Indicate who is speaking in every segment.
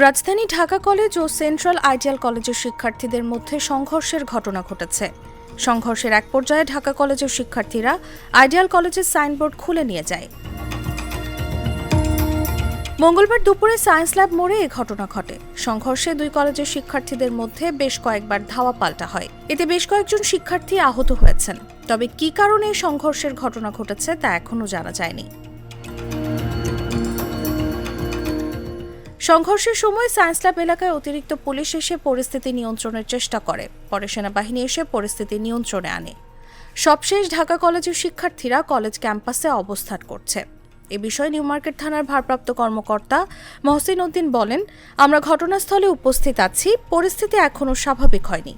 Speaker 1: রাজধানী ঢাকা কলেজ ও central ideal কলেজের শিক্ষার্থীদের মধ্যে সংঘর্ষের ঘটনা ঘটেছে। সংঘর্ষের এক পর্যায়ে ঢাকা কলেজের শিক্ষার্থীরা আইডিয়াল কলেজের সাইনবোর্ড খুলে নিয়ে যায়। মঙ্গলবার দুপুরে সায়েন্স ল্যাব মোড়ে এ ঘটনা ঘটে। সংঘর্ষে দুই কলেজের শিক্ষার্থীদের মধ্যে বেশ কয়েকবার ধাওয়া পাল্টা হয়। এতে বেশ কয়েকজন শিক্ষার্থী আহত হয়েছেন। তবে কী কারণে সংঘর্ষের ঘটনা ঘটেছে তা এখনও জানা যায়নি। সংঘর্ষের সময় সায়েন্স ল্যাব এলাকায় অতিরিক্ত পুলিশ এসে পরিস্থিতি নিয়ন্ত্রণের চেষ্টা করে। পরে সেনাবাহিনী এসে পরিস্থিতি নিয়ন্ত্রণে আনে। সবশেষ ঢাকা কলেজের শিক্ষার্থীরা কলেজ ক্যাম্পাসে অবস্থান করছে। এ বিষয়ে নিউ মার্কেট থানার ভারপ্রাপ্ত কর্মকর্তা মহসিন উদ্দিন বলেন, আমরা ঘটনাস্থলে উপস্থিত আছি, পরিস্থিতি এখনও স্বাভাবিক হয়নি।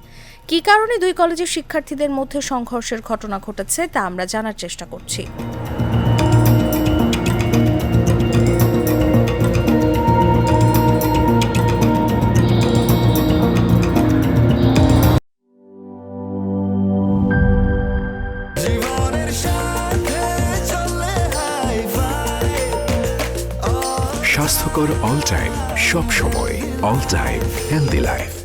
Speaker 1: কী কারণে দুই কলেজের শিক্ষার্থীদের মধ্যে সংঘর্ষের ঘটনা ঘটেছে তা আমরা জানার চেষ্টা করছি।
Speaker 2: স্বাস্থ্যকর অল টাইম, সব সময় অল টাইম হেলদি লাইফ।